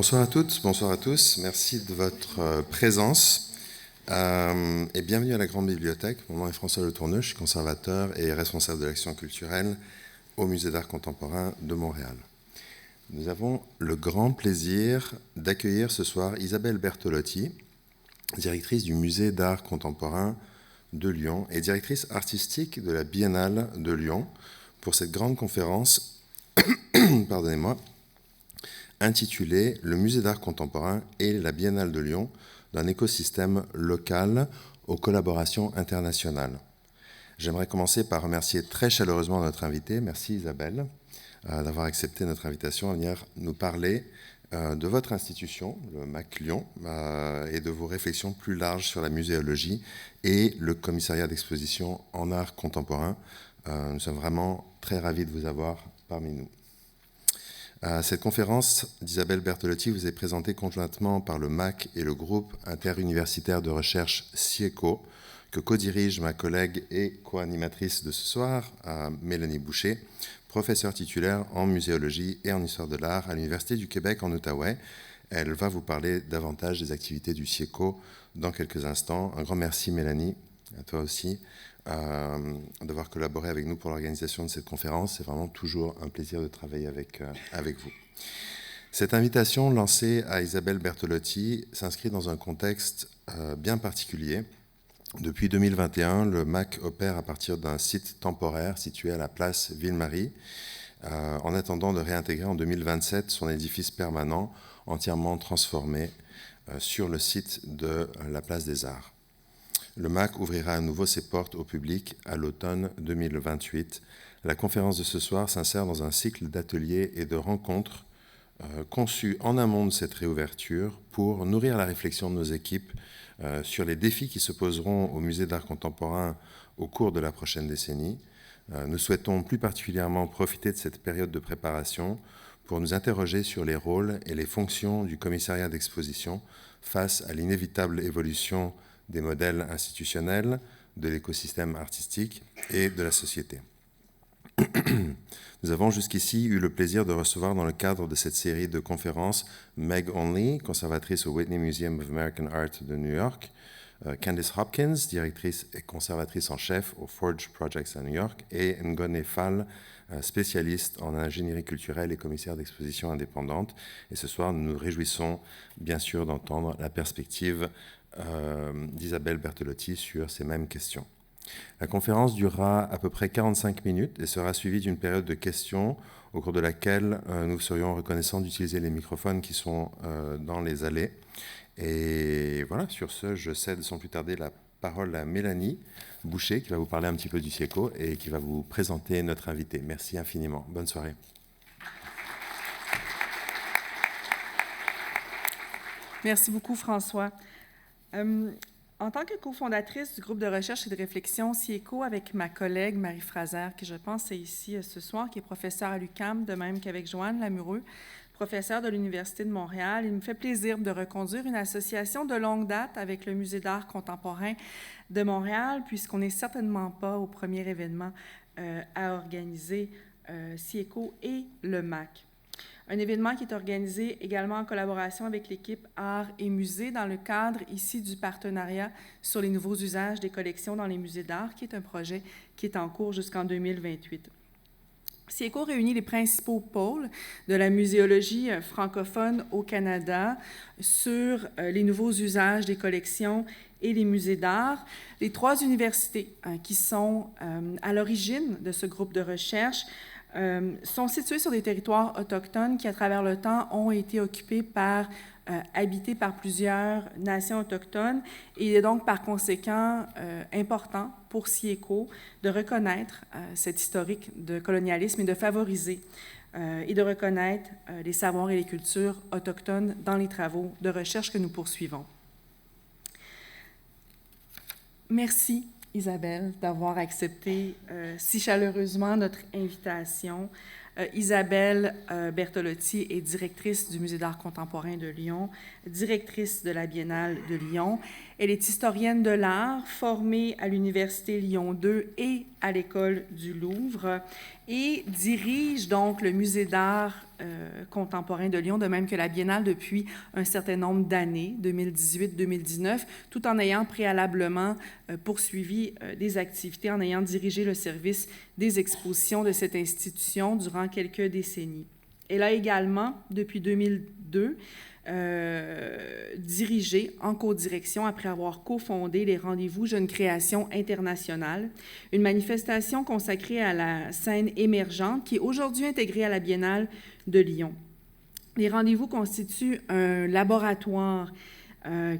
Bonsoir à toutes, bonsoir à tous. Merci de votre présence et bienvenue à la Grande Bibliothèque. Mon nom est François Le Tourneux, je suis conservateur et responsable de l'action culturelle au Musée d'art contemporain de Montréal. Nous avons le grand plaisir d'accueillir ce soir Isabelle Bertolotti, directrice du Musée d'art contemporain de Lyon et directrice artistique de la Biennale de Lyon, pour cette grande conférence, pardonnez-moi, intitulée « Le Musée d'art contemporain et la Biennale de Lyon d'un écosystème local aux collaborations internationales ». J'aimerais commencer par remercier très chaleureusement notre invitée. Merci Isabelle d'avoir accepté notre invitation à venir nous parler de votre institution, le MAC Lyon, et de vos réflexions plus larges sur la muséologie et le commissariat d'exposition en art contemporain. Nous sommes vraiment très ravis de vous avoir parmi nous. Cette conférence d'Isabelle Bertolotti vous est présentée conjointement par le MAC et le groupe interuniversitaire de recherche CIECO, que co-dirige ma collègue et co-animatrice de ce soir, Mélanie Boucher, professeure titulaire en muséologie et en histoire de l'art à l'Université du Québec en Outaouais. Elle va vous parler davantage des activités du CIECO dans quelques instants. Un grand merci Mélanie, à toi aussi, d'avoir collaboré avec nous pour l'organisation de cette conférence. C'est vraiment toujours un plaisir de travailler avec vous. Cette invitation lancée à Isabelle Bertolotti s'inscrit dans un contexte bien particulier. Depuis 2021, le MAC opère à partir d'un site temporaire situé à la place Ville-Marie, en attendant de réintégrer en 2027 son édifice permanent entièrement transformé sur le site de la place des Arts. Le MAC ouvrira à nouveau ses portes au public à l'automne 2028. La conférence de ce soir s'insère dans un cycle d'ateliers et de rencontres conçus en amont de cette réouverture pour nourrir la réflexion de nos équipes sur les défis qui se poseront au Musée d'art contemporain au cours de la prochaine décennie. Nous souhaitons plus particulièrement profiter de cette période de préparation pour nous interroger sur les rôles et les fonctions du commissariat d'exposition face à l'inévitable évolution des modèles institutionnels, de l'écosystème artistique et de la société. Nous avons jusqu'ici eu le plaisir de recevoir dans le cadre de cette série de conférences Meg Onley, conservatrice au Whitney Museum of American Art de New York, Candice Hopkins, directrice et conservatrice en chef au Forge Projects à New York, et Ngone Fall, spécialiste en ingénierie culturelle et commissaire d'exposition indépendante. Et ce soir, nous nous réjouissons bien sûr d'entendre la perspective d'Isabelle Bertolotti sur ces mêmes questions. La conférence durera à peu près 45 minutes et sera suivie d'une période de questions au cours de laquelle nous serions reconnaissants d'utiliser les microphones qui sont dans les allées. Et voilà, sur ce, je cède sans plus tarder la parole à Mélanie Boucher qui va vous parler un petit peu du CIECO et qui va vous présenter notre invité. Merci infiniment. Bonne soirée. Merci beaucoup, François. En tant que cofondatrice du groupe de recherche et de réflexion CIECO avec ma collègue Marie Fraser, qui je pense est ici ce soir, qui est professeure à l'UQAM, de même qu'avec Joanne Lamureux, professeure de l'Université de Montréal, il me fait plaisir de reconduire une association de longue date avec le Musée d'art contemporain de Montréal, puisqu'on n'est certainement pas au premier événement à organiser CIECO et le MAC. Un événement qui est organisé également en collaboration avec l'équipe Arts et Musées dans le cadre ici du partenariat sur les nouveaux usages des collections dans les musées d'art, qui est un projet qui est en cours jusqu'en 2028. CIECO réunit les principaux pôles de la muséologie francophone au Canada sur les nouveaux usages des collections et les musées d'art. Les trois universités qui sont à l'origine de ce groupe de recherche sont situés sur des territoires autochtones qui, à travers le temps, ont été occupés habités par plusieurs nations autochtones. Et il est donc, par conséquent, important pour CIECO de reconnaître cet historique de colonialisme et de favoriser et de reconnaître les savoirs et les cultures autochtones dans les travaux de recherche que nous poursuivons. Merci, Isabelle, d'avoir accepté si chaleureusement notre invitation Isabelle Bertolotti est directrice du Musée d'art contemporain de Lyon, directrice de la Biennale de Lyon. Elle est historienne de l'art, formée à l'Université Lyon 2 et à l'École du Louvre, et dirige donc le Musée d'art contemporain de Lyon, de même que la Biennale depuis un certain nombre d'années, 2018-2019, tout en ayant préalablement poursuivi des activités, en ayant dirigé le service des expositions de cette institution durant quelques décennies. Elle a également, depuis 2002, dirigé en codirection, après avoir cofondé les Rendez-vous Jeunes Créations Internationales, une manifestation consacrée à la scène émergente qui est aujourd'hui intégrée à la Biennale de Lyon. Les rendez-vous constituent un laboratoire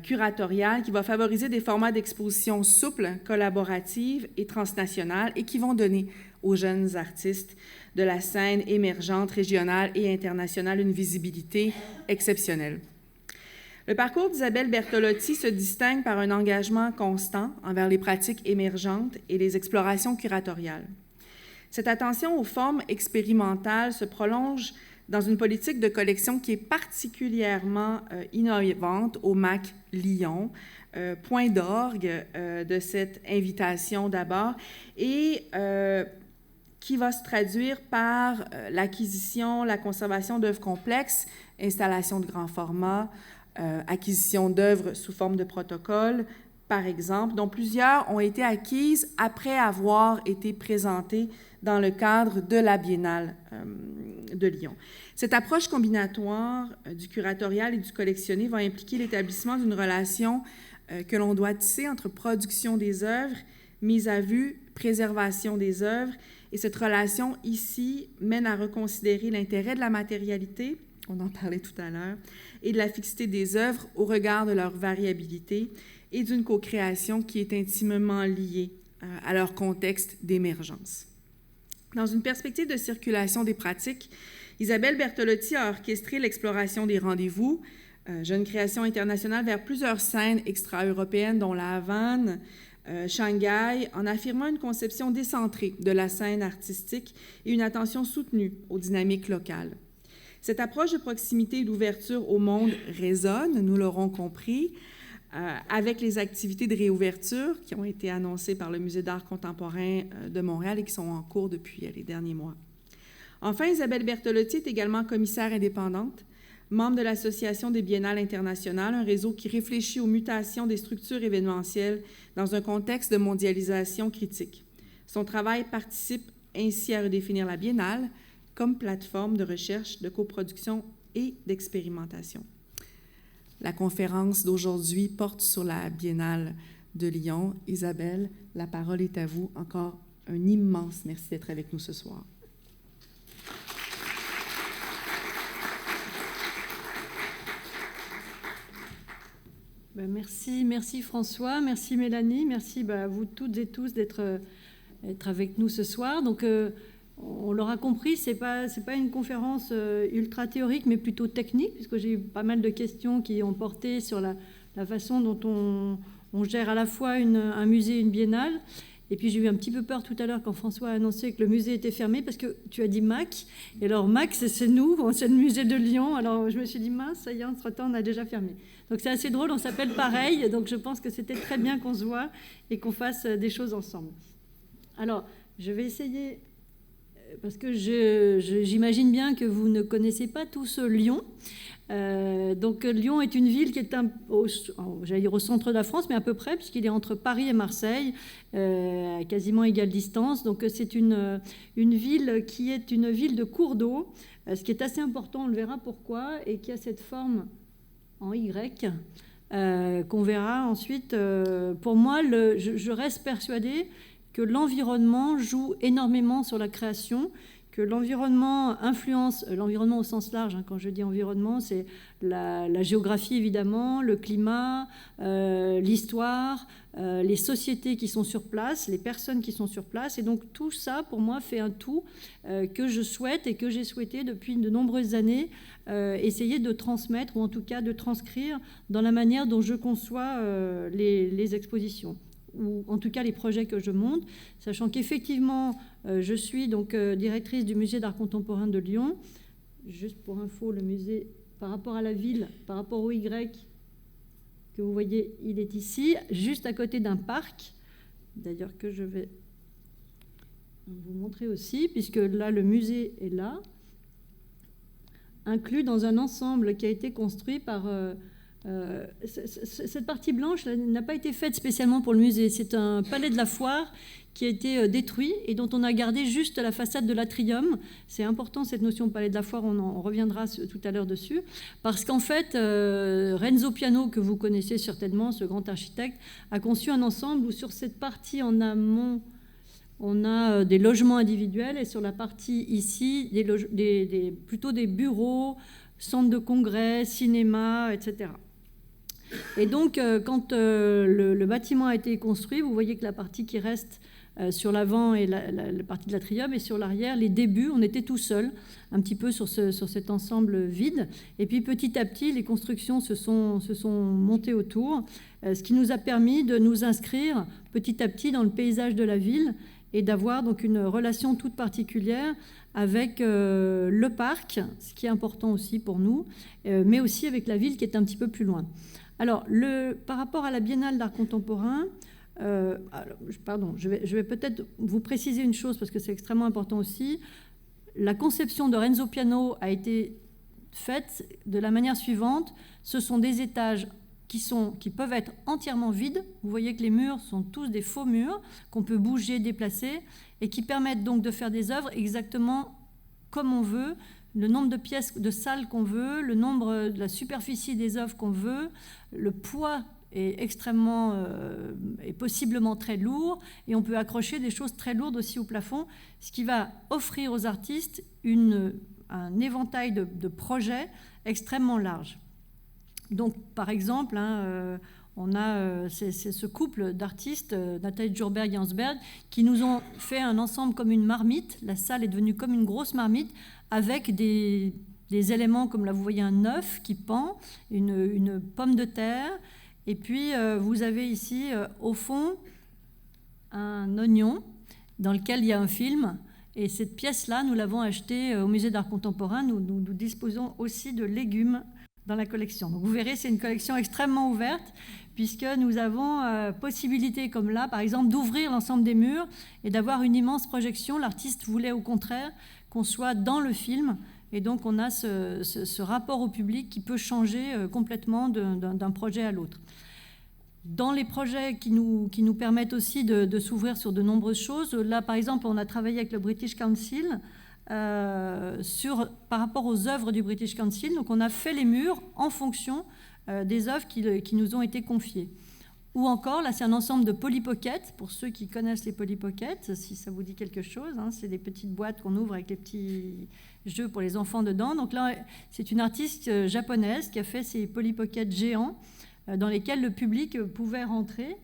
curatorial qui va favoriser des formats d'exposition souples, collaboratives et transnationales et qui vont donner aux jeunes artistes de la scène émergente, régionale et internationale une visibilité exceptionnelle. Le parcours d'Isabelle Bertolotti se distingue par un engagement constant envers les pratiques émergentes et les explorations curatoriales. Cette attention aux formes expérimentales se prolonge dans une politique de collection qui est particulièrement innovante au MAC Lyon, point d'orgue de cette invitation d'abord, et qui va se traduire par l'acquisition, la conservation d'œuvres complexes, installation de grands formats, acquisition d'œuvres sous forme de protocole, par exemple, dont plusieurs ont été acquises après avoir été présentées dans le cadre de la Biennale de Lyon. Cette approche combinatoire du curatorial et du collectionné va impliquer l'établissement d'une relation que l'on doit tisser entre production des œuvres, mise à vue, préservation des œuvres, et cette relation ici mène à reconsidérer l'intérêt de la matérialité, on en parlait tout à l'heure, et de la fixité des œuvres au regard de leur variabilité et d'une co-création qui est intimement liée à leur contexte d'émergence. Dans une perspective de circulation des pratiques, Isabelle Bertolotti a orchestré l'exploration des rendez-vous, Jeunes Créations Internationales, vers plusieurs scènes extra-européennes, dont la Havane, Shanghai, en affirmant une conception décentrée de la scène artistique et une attention soutenue aux dynamiques locales. Cette approche de proximité et d'ouverture au monde résonne, nous l'aurons compris, avec les activités de réouverture qui ont été annoncées par le Musée d'art contemporain de Montréal et qui sont en cours depuis les derniers mois. Enfin, Isabelle Bertolotti est également commissaire indépendante, membre de l'Association des Biennales internationales, un réseau qui réfléchit aux mutations des structures événementielles dans un contexte de mondialisation critique. Son travail participe ainsi à redéfinir la Biennale comme plateforme de recherche, de coproduction et d'expérimentation. La conférence d'aujourd'hui porte sur la Biennale de Lyon. Isabelle, la parole est à vous. Encore un immense merci d'être avec nous ce soir. Merci François, merci Mélanie, merci à vous toutes et tous d'être avec nous ce soir. Donc, on l'aura compris, c'est pas une conférence ultra théorique, mais plutôt technique, puisque j'ai eu pas mal de questions qui ont porté sur la façon dont on gère à la fois un musée et une biennale. Et puis j'ai eu un petit peu peur tout à l'heure quand François a annoncé que le musée était fermé, parce que tu as dit MAC, et alors MAC, c'est nous, c'est le musée de Lyon. Alors je me suis dit, mince, ça y est, entre-temps, on a déjà fermé. Donc c'est assez drôle, on s'appelle pareil, donc je pense que c'était très bien qu'on se voit et qu'on fasse des choses ensemble. Alors, je vais essayer, parce que j'imagine bien que vous ne connaissez pas tous Lyon. Donc Lyon est une ville qui est j'allais dire au centre de la France, mais à peu près, puisqu'il est entre Paris et Marseille, à quasiment égale distance. Donc c'est une ville qui est une ville de cours d'eau, ce qui est assez important, on le verra pourquoi, et qui a cette forme en Y, qu'on verra ensuite. Pour moi, je reste persuadée que l'environnement joue énormément sur la création, que l'environnement influence, l'environnement au sens large, quand je dis environnement, c'est la géographie évidemment, le climat, l'histoire, les sociétés qui sont sur place, les personnes qui sont sur place, et donc tout ça pour moi fait un tout que je souhaite et que j'ai souhaité depuis de nombreuses années essayer de transmettre, ou en tout cas de transcrire dans la manière dont je conçois les expositions. ou en tout cas les projets que je monte, sachant qu'effectivement, je suis donc directrice du musée d'art contemporain de Lyon. Juste pour info, le musée, par rapport à la ville, par rapport au Y, que vous voyez, il est ici, juste à côté d'un parc, d'ailleurs que je vais vous montrer aussi, puisque là, le musée est là, inclus dans un ensemble qui a été construit par... cette partie blanche n'a pas été faite spécialement pour le musée. C'est un palais de la Foire qui a été détruit et dont on a gardé juste la façade de l'atrium. C'est important cette notion de palais de la Foire, on reviendra tout à l'heure dessus, parce qu'en fait, Renzo Piano, que vous connaissez certainement, ce grand architecte, a conçu un ensemble où sur cette partie en amont, on a des logements individuels et sur la partie ici, plutôt des bureaux, centres de congrès, cinéma, etc. Et donc, quand le bâtiment a été construit, vous voyez que la partie qui reste sur l'avant et la partie de l'atrium, et sur l'arrière, les débuts, on était tout seul, un petit peu sur cet ensemble vide. Et puis, petit à petit, les constructions se sont montées autour, ce qui nous a permis de nous inscrire petit à petit dans le paysage de la ville et d'avoir donc une relation toute particulière avec le parc, ce qui est important aussi pour nous, mais aussi avec la ville qui est un petit peu plus loin. Alors, par rapport à la Biennale d'art contemporain, je vais peut-être vous préciser une chose parce que c'est extrêmement important aussi. La conception de Renzo Piano a été faite de la manière suivante. Ce sont des étages qui peuvent être entièrement vides. Vous voyez que les murs sont tous des faux murs qu'on peut bouger, déplacer, et qui permettent donc de faire des œuvres exactement comme on veut, le nombre de pièces de salles qu'on veut, le nombre de la superficie des œuvres qu'on veut, le poids est extrêmement est possiblement très lourd, et on peut accrocher des choses très lourdes aussi au plafond, ce qui va offrir aux artistes un éventail de projets extrêmement large. Donc, par exemple, on a ce couple d'artistes, Nathalie Djurberg et Hansberg, qui nous ont fait un ensemble comme une marmite. La salle est devenue comme une grosse marmite, avec des éléments comme là, vous voyez un œuf qui pend, une pomme de terre, et puis vous avez ici, au fond, un oignon dans lequel il y a un film. Et cette pièce-là, nous l'avons achetée au musée d'art contemporain. Nous disposons aussi de légumes dans la collection. Donc vous verrez, c'est une collection extrêmement ouverte, puisque nous avons possibilité, comme là, par exemple, d'ouvrir l'ensemble des murs et d'avoir une immense projection. L'artiste voulait au contraire qu'on soit dans le film, et donc on a ce rapport au public qui peut changer complètement d'un projet à l'autre. Dans les projets qui nous permettent aussi de s'ouvrir sur de nombreuses choses, là par exemple on a travaillé avec le British Council par rapport aux œuvres du British Council. Donc on a fait les murs en fonction des œuvres qui nous ont été confiées. Ou encore, là c'est un ensemble de Polly Pocket, pour ceux qui connaissent les Polly Pocket, si ça vous dit quelque chose, c'est des petites boîtes qu'on ouvre avec les petits jeux pour les enfants dedans. Donc là c'est une artiste japonaise qui a fait ces Polly Pocket géants dans lesquels le public pouvait rentrer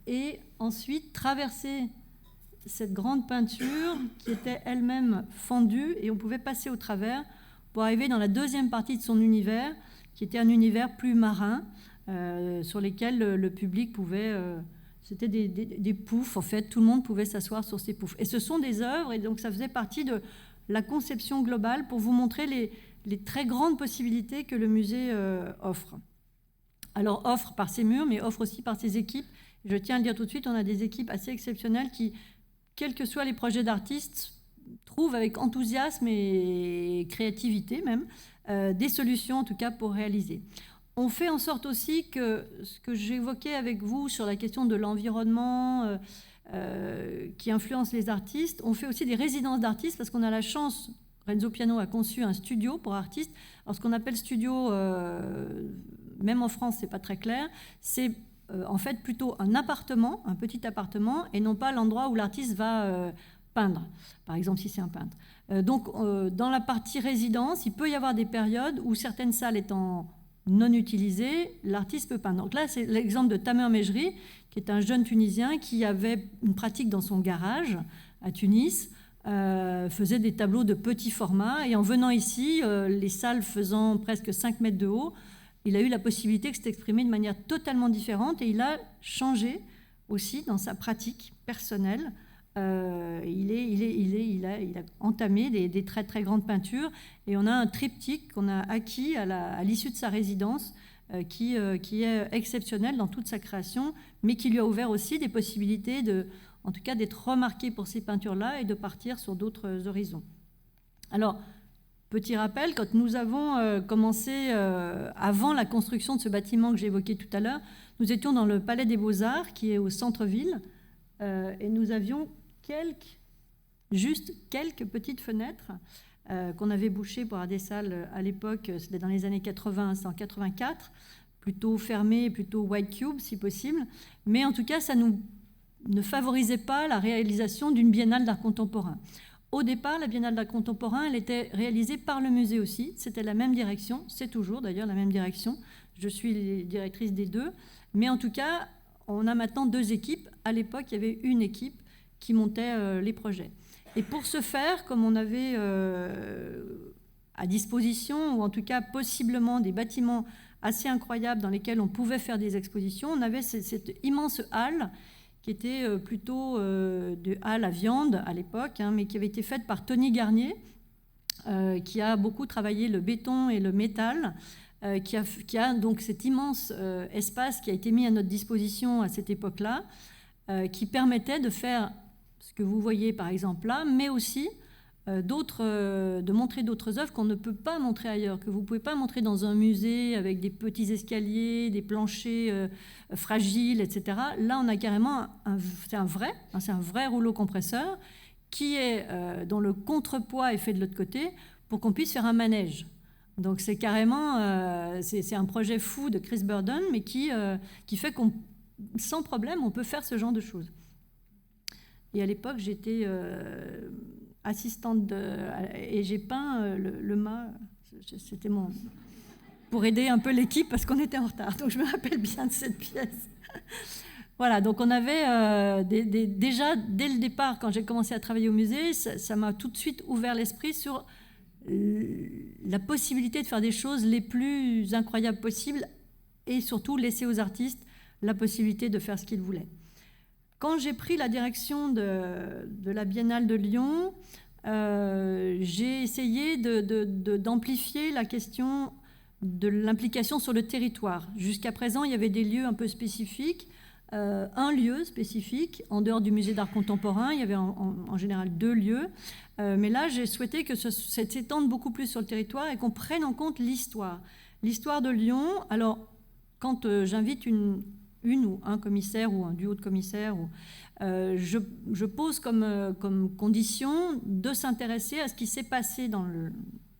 et ensuite traverser cette grande peinture qui était elle-même fendue, et on pouvait passer au travers pour arriver dans la deuxième partie de son univers, qui était un univers plus marin, sur lesquels le public pouvait... c'était des poufs, en fait, tout le monde pouvait s'asseoir sur ces poufs. Et ce sont des œuvres, et donc ça faisait partie de la conception globale pour vous montrer les très grandes possibilités que le musée offre. Alors offre par ses murs, mais offre aussi par ses équipes. Je tiens à le dire tout de suite, on a des équipes assez exceptionnelles qui, quels que soient les projets d'artistes, trouvent avec enthousiasme et créativité même des solutions en tout cas pour réaliser. On fait en sorte aussi que ce que j'évoquais avec vous sur la question de l'environnement qui influence les artistes, on fait aussi des résidences d'artistes parce qu'on a la chance, Renzo Piano a conçu un studio pour artistes. Alors ce qu'on appelle studio, même en France c'est pas très clair, c'est en fait plutôt un appartement, un petit appartement, et non pas l'endroit où l'artiste va peindre, par exemple si c'est un peintre. Donc dans la partie résidence, il peut y avoir des périodes où certaines salles étant non utilisées, l'artiste peut peindre. Donc là c'est l'exemple de Tamer Mejri, qui est un jeune Tunisien qui avait une pratique dans son garage à Tunis, faisait des tableaux de petit format, et en venant ici, les salles faisant presque 5 mètres de haut, il a eu la possibilité de s'exprimer de manière totalement différente et il a changé aussi dans sa pratique personnelle. Il a entamé des très très grandes peintures et on a un triptyque qu'on a acquis à l'issue de sa résidence qui est exceptionnel dans toute sa création, mais qui lui a ouvert aussi des possibilités en tout cas d'être remarqué pour ces peintures-là et de partir sur d'autres horizons. Alors, petit rappel, quand nous avons commencé, avant la construction de ce bâtiment que j'évoquais tout à l'heure, nous étions dans le Palais des Beaux-Arts, qui est au centre-ville, et nous avions juste quelques petites fenêtres qu'on avait bouchées pour avoir des salles à l'époque, c'était dans les années 80, c'est en 84, plutôt fermées, plutôt white cube si possible, mais en tout cas, ça ne favorisait pas la réalisation d'une biennale d'art contemporain. Au départ, la Biennale d'art contemporain, elle était réalisée par le musée aussi. C'était la même direction, c'est toujours d'ailleurs la même direction. Je suis directrice des deux. Mais en tout cas, on a maintenant 2 équipes. À l'époque, il y avait une équipe qui montait les projets. Et pour ce faire, comme on avait à disposition, ou en tout cas possiblement des bâtiments assez incroyables dans lesquels on pouvait faire des expositions, on avait cette immense halle qui était plutôt de halle à viande à l'époque, mais qui avait été faite par Tony Garnier, qui a beaucoup travaillé le béton et le métal, qui a donc cet immense espace qui a été mis à notre disposition à cette époque-là, qui permettait de faire ce que vous voyez par exemple là, mais aussi de montrer d'autres œuvres qu'on ne peut pas montrer ailleurs, que vous ne pouvez pas montrer dans un musée avec des petits escaliers, des planchers fragiles, etc. Là, on a carrément c'est un vrai rouleau compresseur qui est, dont le contrepoids est fait de l'autre côté pour qu'on puisse faire un manège. Donc c'est carrément, c'est un projet fou de Chris Burden, mais qui fait qu'on, sans problème, on peut faire ce genre de choses. Et à l'époque, j'étais assistante et j'ai peint le mât, c'était pour aider un peu l'équipe parce qu'on était en retard. Donc je me rappelle bien de cette pièce. Voilà, donc on avait déjà, dès le départ, quand j'ai commencé à travailler au musée, ça m'a tout de suite ouvert l'esprit sur la possibilité de faire des choses les plus incroyables possibles et surtout laisser aux artistes la possibilité de faire ce qu'ils voulaient. Quand j'ai pris la direction de la Biennale de Lyon, j'ai essayé d'amplifier la question de l'implication sur le territoire. Jusqu'à présent, il y avait des lieux un peu spécifiques. Un lieu spécifique, en dehors du musée d'art contemporain, il y avait en général 2 lieux. Mais là, j'ai souhaité que ça s'étende beaucoup plus sur le territoire et qu'on prenne en compte l'histoire. L'histoire de Lyon, alors quand j'invite une ou un commissaire ou un duo de commissaires, je pose comme condition de s'intéresser à ce qui s'est passé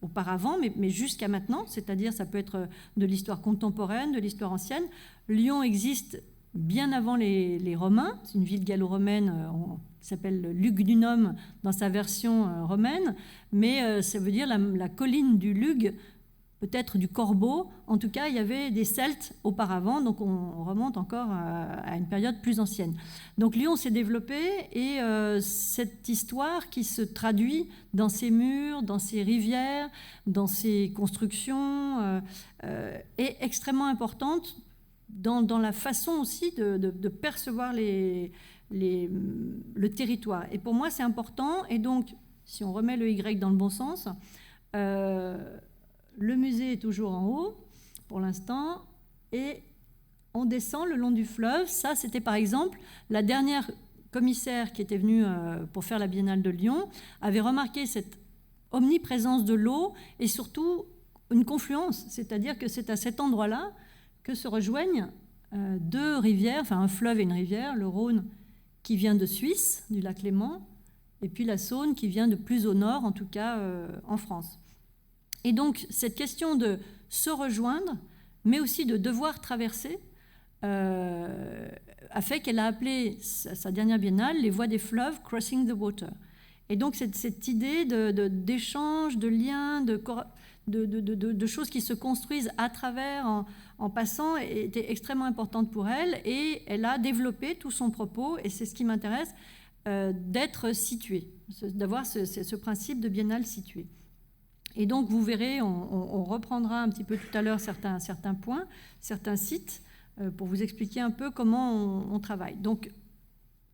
auparavant, mais jusqu'à maintenant, c'est-à-dire ça peut être de l'histoire contemporaine, de l'histoire ancienne. Lyon existe bien avant les Romains, c'est une ville gallo-romaine qui s'appelle Lugdunum dans sa version romaine, mais ça veut dire la colline du Lug, peut-être du Corbeau. En tout cas, il y avait des Celtes auparavant, donc on remonte encore à une période plus ancienne. Donc Lyon s'est développé et cette histoire qui se traduit dans ses murs, dans ses rivières, dans ses constructions, est extrêmement importante dans la façon aussi de percevoir le territoire. Et pour moi, c'est important. Et donc, si on remet le Y dans le bon sens, le musée est toujours en haut, pour l'instant, et on descend le long du fleuve. Ça, c'était par exemple la dernière commissaire qui était venue pour faire la Biennale de Lyon, avait remarqué cette omniprésence de l'eau et surtout une confluence, c'est-à-dire que c'est à cet endroit-là que se rejoignent 2 rivières, enfin un fleuve et une rivière, le Rhône qui vient de Suisse, du lac Léman, et puis la Saône qui vient de plus au nord, en tout cas en France. Et donc, cette question de se rejoindre, mais aussi de devoir traverser, a fait qu'elle a appelé sa dernière biennale les voies des fleuves, Crossing the Water. Et donc, cette idée d'échange, de liens, de choses qui se construisent à travers, en passant, était extrêmement importante pour elle. Et elle a développé tout son propos, et c'est ce qui m'intéresse, d'être située, d'avoir ce principe de biennale située. Et donc, vous verrez, on reprendra un petit peu tout à l'heure certains points, certains sites, pour vous expliquer un peu comment on travaille. Donc,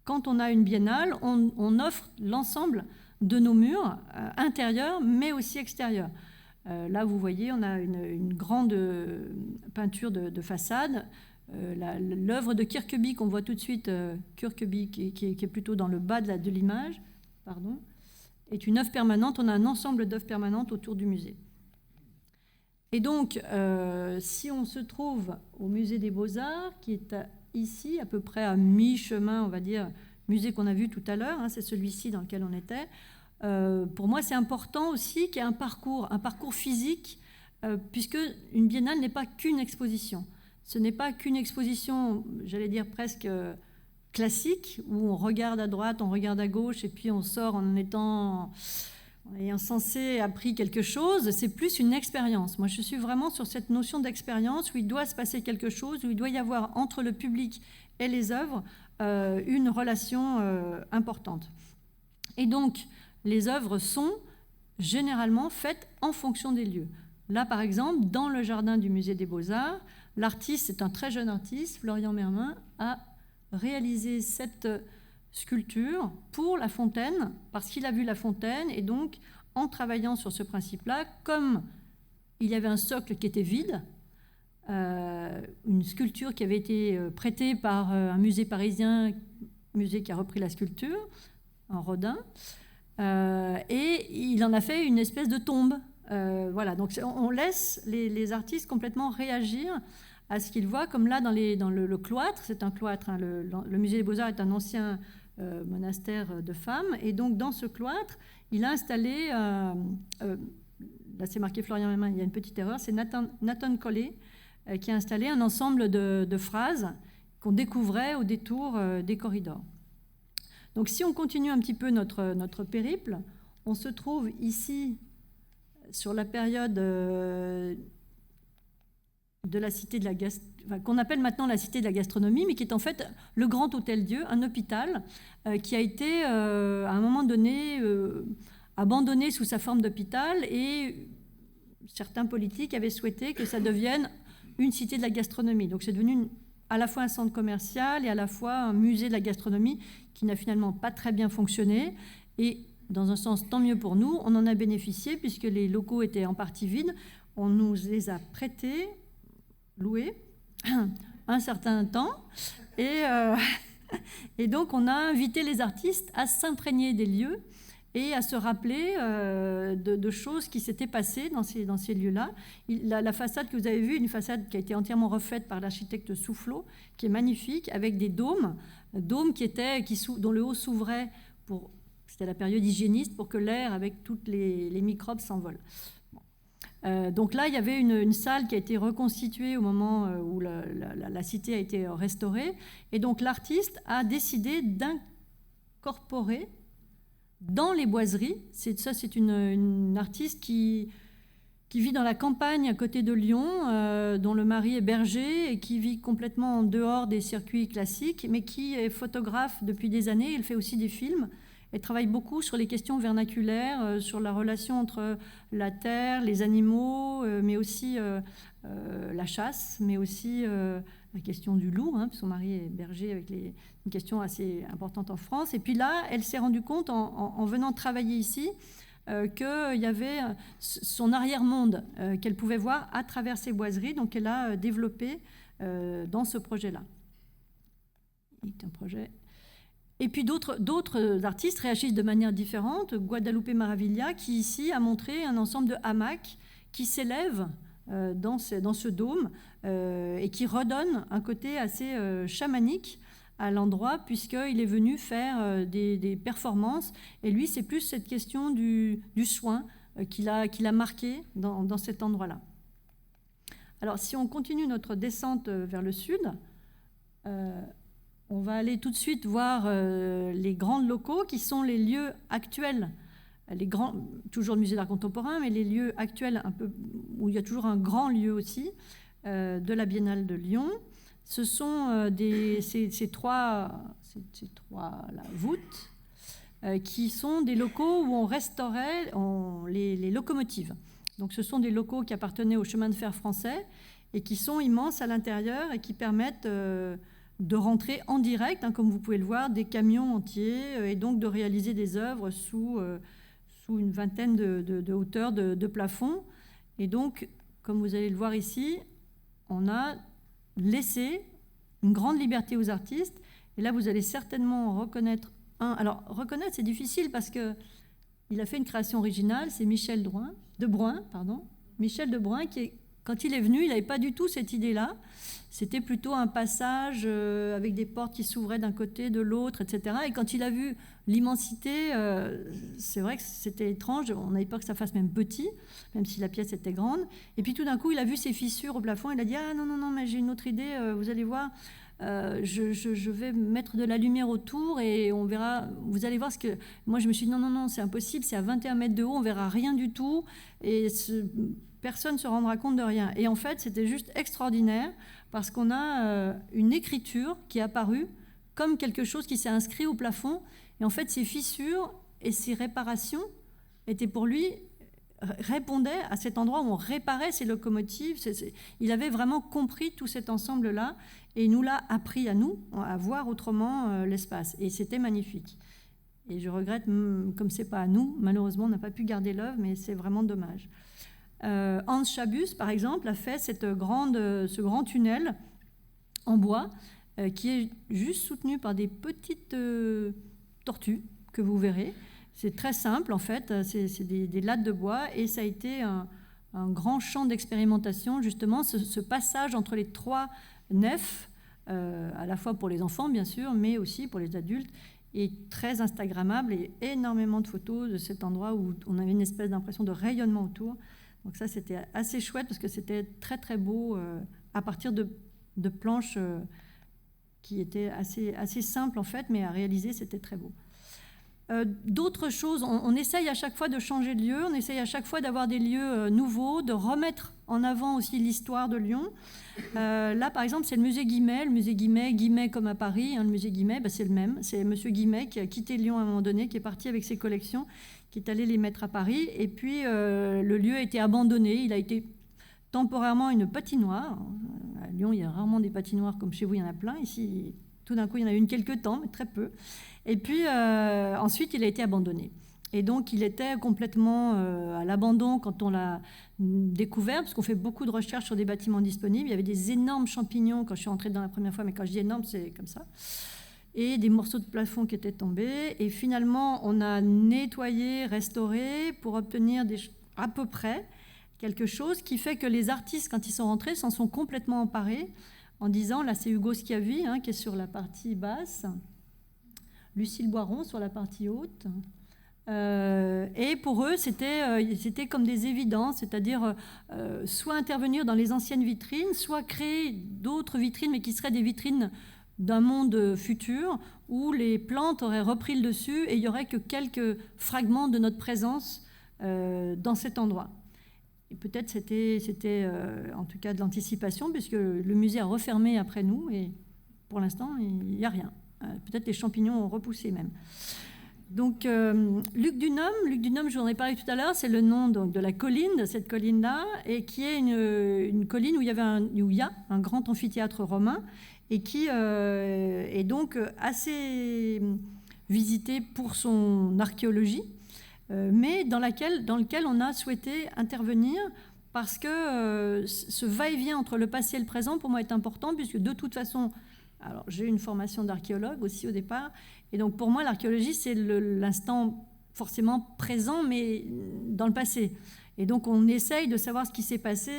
quand on a une biennale, on offre l'ensemble de nos murs intérieurs, mais aussi extérieurs. Là, vous voyez, on a une grande peinture de façade. L'œuvre de Kirkeby qu'on voit tout de suite, Kirkeby, qui est plutôt dans le bas de l'image, pardon, est une œuvre permanente. On a un ensemble d'œuvres permanentes autour du musée. Et donc, si on se trouve au musée des Beaux-Arts, qui est ici, à peu près à mi-chemin, on va dire, musée qu'on a vu tout à l'heure, hein, c'est celui-ci dans lequel on était, pour moi, c'est important aussi qu'il y ait un parcours physique, puisque une biennale n'est pas qu'une exposition. Ce n'est pas qu'une exposition, j'allais dire presque classique, où on regarde à droite, on regarde à gauche, et puis on sort en ayant censé appris quelque chose. C'est plus une expérience. Moi, je suis vraiment sur cette notion d'expérience où il doit se passer quelque chose, où il doit y avoir entre le public et les œuvres une relation importante. Et donc, les œuvres sont généralement faites en fonction des lieux. Là, par exemple, dans le jardin du musée des Beaux-Arts, l'artiste, c'est un très jeune artiste, Florian Mermin, a réalisé cette sculpture pour la fontaine, parce qu'il a vu la fontaine, et donc, en travaillant sur ce principe-là, comme il y avait un socle qui était vide, une sculpture qui avait été prêtée par un musée parisien, musée qui a repris la sculpture, un Rodin, et il en a fait une espèce de tombe. Voilà, donc on laisse les artistes complètement réagir à ce qu'ils voient, comme là dans le cloître. C'est un cloître, hein, le musée des Beaux-Arts est un ancien monastère de femmes, et donc dans ce cloître, il a installé, là c'est marqué Florian Mermin, il y a une petite erreur, c'est Nathan Collet qui a installé un ensemble de phrases qu'on découvrait au détour des corridors. Donc si on continue un petit peu notre périple, on se trouve ici sur la période de la cité de la qu'on appelle maintenant la cité de la gastronomie, mais qui est en fait le Grand Hôtel-Dieu, un hôpital qui a été à un moment donné abandonné sous sa forme d'hôpital, et certains politiques avaient souhaité que ça devienne une cité de la gastronomie. Donc c'est devenu à la fois un centre commercial et à la fois un musée de la gastronomie qui n'a finalement pas très bien fonctionné. Et dans un sens, tant mieux pour nous, on en a bénéficié puisque les locaux étaient en partie vides. On nous les a prêtés, loués, un certain temps. Et donc, on a invité les artistes à s'imprégner des lieux et à se rappeler de choses qui s'étaient passées dans ces lieux-là. La façade que vous avez vue, une façade qui a été entièrement refaite par l'architecte Soufflot, qui est magnifique, avec des dômes dont le haut s'ouvrait c'était la période hygiéniste, pour que l'air avec tous les microbes s'envole. Donc là, il y avait une salle qui a été reconstituée au moment où la cité a été restaurée. Et donc l'artiste a décidé d'incorporer dans les boiseries, c'est une artiste qui vit dans la campagne à côté de Lyon, dont le mari est berger et qui vit complètement en dehors des circuits classiques, mais qui est photographe depuis des années. Elle fait aussi des films. Elle travaille beaucoup sur les questions vernaculaires, sur la relation entre la terre, les animaux, mais aussi la chasse, mais aussi la question du loup, hein, son mari est berger, avec une question assez importante en France. Et puis là, elle s'est rendue compte, en venant travailler ici, qu'il y avait son arrière-monde qu'elle pouvait voir à travers ces boiseries. Donc elle a développé dans ce projet-là. C'est un projet... Et puis d'autres artistes réagissent de manière différente. Guadalupe Maravilla, qui ici a montré un ensemble de hamacs qui s'élèvent dans ce dôme et qui redonne un côté assez chamanique à l'endroit, puisqu'il est venu faire des performances. Et lui, c'est plus cette question du soin qu'il a marqué dans cet endroit-là. Alors, si on continue notre descente vers le sud... on va aller tout de suite voir les grands locaux qui sont les lieux actuels, toujours le musée d'art contemporain, mais les lieux actuels où il y a toujours un grand lieu aussi de la Biennale de Lyon. Ce sont ces trois voûtes qui sont des locaux où on restaurait les locomotives. Donc ce sont des locaux qui appartenaient au chemin de fer français et qui sont immenses à l'intérieur et qui permettent de rentrer en direct, comme vous pouvez le voir, des camions entiers et donc de réaliser des œuvres sous une vingtaine de hauteurs de plafond. Et donc, comme vous allez le voir ici, on a laissé une grande liberté aux artistes. Et là, vous allez certainement reconnaître un... Alors, reconnaître, c'est difficile parce qu'il a fait une création originale, c'est Michel de Bruyn. Michel de Bruyn, quand il est venu, il n'avait pas du tout cette idée-là. C'était plutôt un passage avec des portes qui s'ouvraient d'un côté, de l'autre, etc. Et quand il a vu l'immensité, c'est vrai que c'était étrange. On avait peur que ça fasse même petit, même si la pièce était grande. Et puis tout d'un coup, il a vu ces fissures au plafond. Il a dit « Ah non, mais j'ai une autre idée, vous allez voir. Je vais mettre de la lumière autour et on verra. Vous allez voir ce que... » Moi, je me suis dit « Non, c'est impossible. C'est à 21 mètres de haut, on verra rien du tout. Et personne ne se rendra compte de rien. » Et en fait, c'était juste extraordinaire parce qu'on a une écriture qui est apparue comme quelque chose qui s'est inscrit au plafond. Et en fait, ces fissures et ces réparations étaient pour lui, répondaient à cet endroit où on réparait ces locomotives. Il avait vraiment compris tout cet ensemble-là et il nous l'a appris à nous, à voir autrement l'espace. Et c'était magnifique. Et je regrette, comme c'est pas à nous, malheureusement, on n'a pas pu garder l'œuvre, mais c'est vraiment dommage. Hans Schabus, par exemple, a fait ce grand tunnel en bois qui est juste soutenu par des petites tortues que vous verrez. C'est très simple, en fait. C'est des lattes de bois et ça a été un grand champ d'expérimentation, justement, ce passage entre les trois nefs, à la fois pour les enfants, bien sûr, mais aussi pour les adultes, est très instagrammable et énormément de photos de cet endroit où on avait une espèce d'impression de rayonnement autour. Donc ça, c'était assez chouette parce que c'était très, très beau à partir de planches qui étaient assez simples, en fait, mais à réaliser, c'était très beau. D'autres choses, on essaye à chaque fois de changer de lieu, on essaye à chaque fois d'avoir des lieux nouveaux, de remettre en avant aussi l'histoire de Lyon. Là, par exemple, c'est le musée Guimet. Le musée Guimet comme à Paris, le musée Guimet, c'est le même. C'est M. Guimet qui a quitté Lyon à un moment donné, qui est parti avec ses collections, qui est allé les mettre à Paris. Et puis, le lieu a été abandonné. Il a été temporairement une patinoire. À Lyon, il y a rarement des patinoires comme chez vous, il y en a plein. Ici, tout d'un coup, il y en a une quelques temps, mais très peu. Et puis, ensuite, il a été abandonné. Et donc, il était complètement à l'abandon quand on l'a découvert, parce qu'on fait beaucoup de recherches sur des bâtiments disponibles. Il y avait des énormes champignons quand je suis entrée dedans la première fois, mais quand je dis énorme, c'est comme ça. Et des morceaux de plafond qui étaient tombés. Et finalement, on a nettoyé, restauré pour obtenir à peu près quelque chose qui fait que les artistes, quand ils sont rentrés, s'en sont complètement emparés en disant, là, c'est Hugo Schiavi, qui est sur la partie basse, Lucille Boiron sur la partie haute. Et pour eux, c'était comme des évidences, c'est-à-dire soit intervenir dans les anciennes vitrines, soit créer d'autres vitrines, mais qui seraient des vitrines d'un monde futur, où les plantes auraient repris le dessus et il n'y aurait que quelques fragments de notre présence dans cet endroit. Et peut-être c'était en tout cas de l'anticipation, puisque le musée a refermé après nous, et pour l'instant, il n'y a rien. Peut-être les champignons ont repoussé même. Donc, Luc Dunhomme, je vous en ai parlé tout à l'heure, c'est le nom donc, de la colline, de cette colline-là, et qui est une colline où il y a un grand amphithéâtre romain, et qui est donc assez visité pour son archéologie, mais dans lequel on a souhaité intervenir parce que ce va-et-vient entre le passé et le présent, pour moi, est important, puisque de toute façon, alors j'ai une formation d'archéologue aussi au départ, et donc pour moi, l'archéologie, c'est l'instant forcément présent, mais dans le passé. Et donc on essaye de savoir ce qui s'est passé,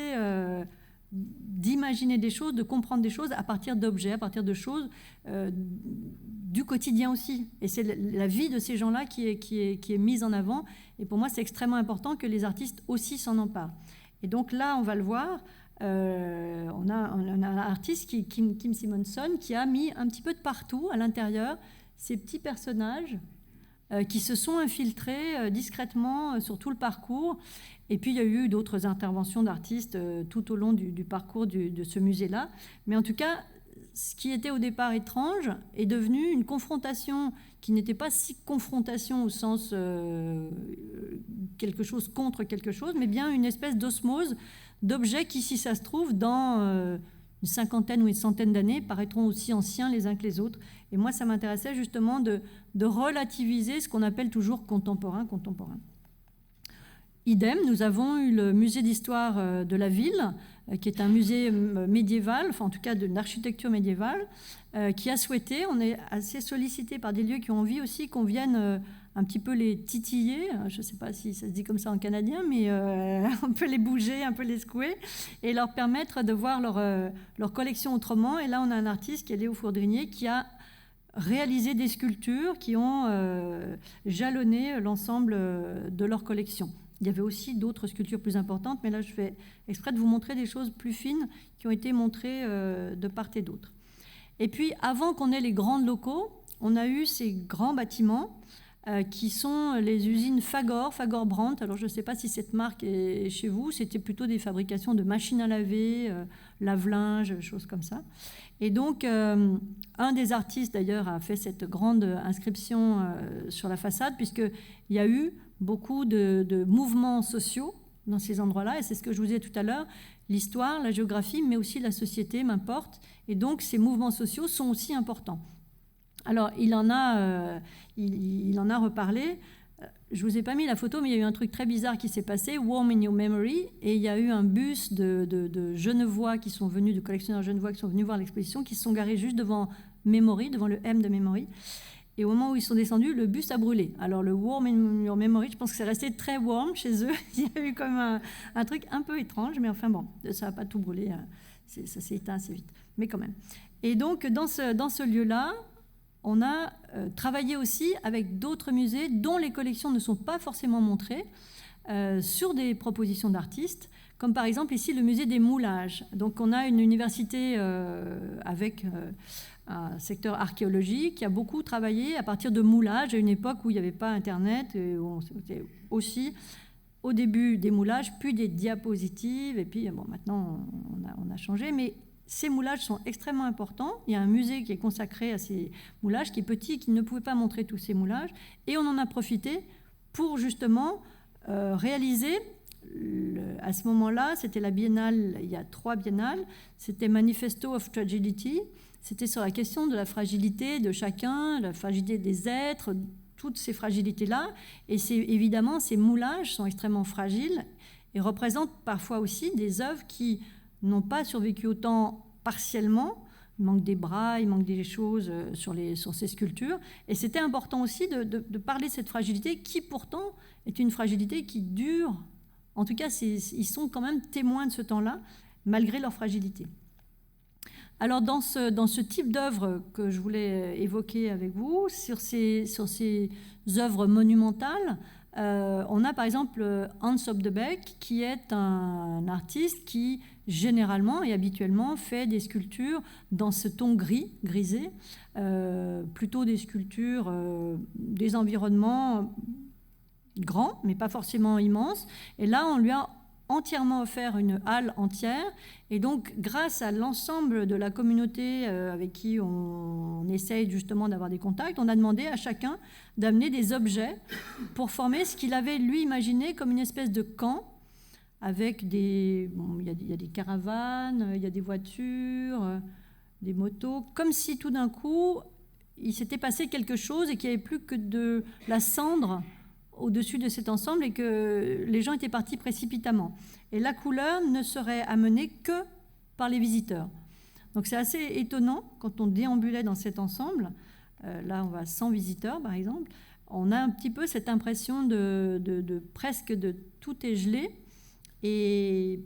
d'imaginer des choses, de comprendre des choses à partir d'objets, à partir de choses du quotidien aussi. Et c'est la vie de ces gens-là qui est mise en avant. Et pour moi, c'est extrêmement important que les artistes aussi s'en emparent. Et donc là, on va le voir, on a un artiste, Kim Simonson, qui a mis un petit peu de partout à l'intérieur ces petits personnages qui se sont infiltrés discrètement sur tout le parcours. Et puis, il y a eu d'autres interventions d'artistes tout au long du parcours de ce musée-là. Mais en tout cas, ce qui était au départ étrange est devenu une confrontation qui n'était pas si confrontation au sens quelque chose contre quelque chose, mais bien une espèce d'osmose d'objets qui, si ça se trouve, dans une cinquantaine ou une centaine d'années, paraîtront aussi anciens les uns que les autres. Et moi, ça m'intéressait justement de relativiser ce qu'on appelle toujours contemporain. Idem, nous avons eu le musée d'histoire de la ville, qui est un musée médiéval, enfin en tout cas d'une architecture médiévale, qui a souhaité, on est assez sollicité par des lieux qui ont envie aussi qu'on vienne un petit peu les titiller, je ne sais pas si ça se dit comme ça en canadien, mais on peut les bouger, un peu les secouer, et leur permettre de voir leur collection autrement. Et là, on a un artiste qui est Léo Fourdrinier, qui a réalisé des sculptures qui ont jalonné l'ensemble de leur collection. Il y avait aussi d'autres sculptures plus importantes, mais là, je fais exprès de vous montrer des choses plus fines qui ont été montrées de part et d'autre. Et puis, avant qu'on ait les grands locaux, on a eu ces grands bâtiments qui sont les usines Fagor-Brandt. Alors, je ne sais pas si cette marque est chez vous. C'était plutôt des fabrications de machines à laver, lave-linge, choses comme ça. Et donc, un des artistes, d'ailleurs, a fait cette grande inscription sur la façade, puisqu'il y a eu beaucoup de mouvements sociaux dans ces endroits-là. Et c'est ce que je vous disais tout à l'heure. L'histoire, la géographie, mais aussi la société m'importe. Et donc, ces mouvements sociaux sont aussi importants. Alors, il en a reparlé. Je ne vous ai pas mis la photo, mais il y a eu un truc très bizarre qui s'est passé, Warm in Your Memory, et il y a eu un bus de Genevois qui sont venus, de collectionneurs genevois qui sont venus voir l'exposition, qui se sont garés juste devant Memory, devant le M de Memory. Et au moment où ils sont descendus, le bus a brûlé. Alors le Warm in Your Memory, je pense que c'est resté très warm chez eux. Il y a eu comme un truc un peu étrange, mais enfin bon, ça n'a pas tout brûlé, ça s'est éteint assez vite, mais quand même. Et donc dans ce lieu-là, on a travaillé aussi avec d'autres musées dont les collections ne sont pas forcément montrées, sur des propositions d'artistes, comme par exemple ici le musée des moulages. Donc on a une université avec un secteur archéologique qui a beaucoup travaillé à partir de moulages à une époque où il n'y avait pas Internet, et où c'était aussi au début des moulages, puis des diapositives, et puis bon, maintenant on a changé, mais ces moulages sont extrêmement importants. Il y a un musée qui est consacré à ces moulages, qui est petit et qui ne pouvait pas montrer tous ces moulages, et on en a profité pour justement réaliser, à ce moment-là, c'était la biennale, il y a 3 biennales, c'était Manifesto of Fragility, c'était sur la question de la fragilité de chacun, la fragilité des êtres, toutes ces fragilités-là, et évidemment, ces moulages sont extrêmement fragiles et représentent parfois aussi des œuvres qui n'ont pas survécu au temps partiellement. Il manque des bras, il manque des choses sur ces sculptures. Et c'était important aussi de parler de cette fragilité qui pourtant est une fragilité qui dure. En tout cas, ils sont quand même témoins de ce temps-là, malgré leur fragilité. Alors dans ce type d'œuvre que je voulais évoquer avec vous, sur ces œuvres monumentales, on a par exemple Hans Op de Beeck, qui est un artiste qui généralement et habituellement fait des sculptures dans ce ton grisé, plutôt des sculptures, des environnements grands, mais pas forcément immenses. Et là, on lui a entièrement offert une halle entière. Et donc, grâce à l'ensemble de la communauté avec qui on essaye justement d'avoir des contacts, on a demandé à chacun d'amener des objets pour former ce qu'il avait, lui, imaginé comme une espèce de camp avec des... Bon, il y a des caravanes, il y a des voitures, des motos, comme si tout d'un coup, il s'était passé quelque chose et qu'il n'y avait plus que de la cendre au-dessus de cet ensemble et que les gens étaient partis précipitamment. Et la couleur ne serait amenée que par les visiteurs. Donc c'est assez étonnant quand on déambulait dans cet ensemble. Là, on va à 100 visiteurs, par exemple. On a un petit peu cette impression de presque de tout est gelé. Et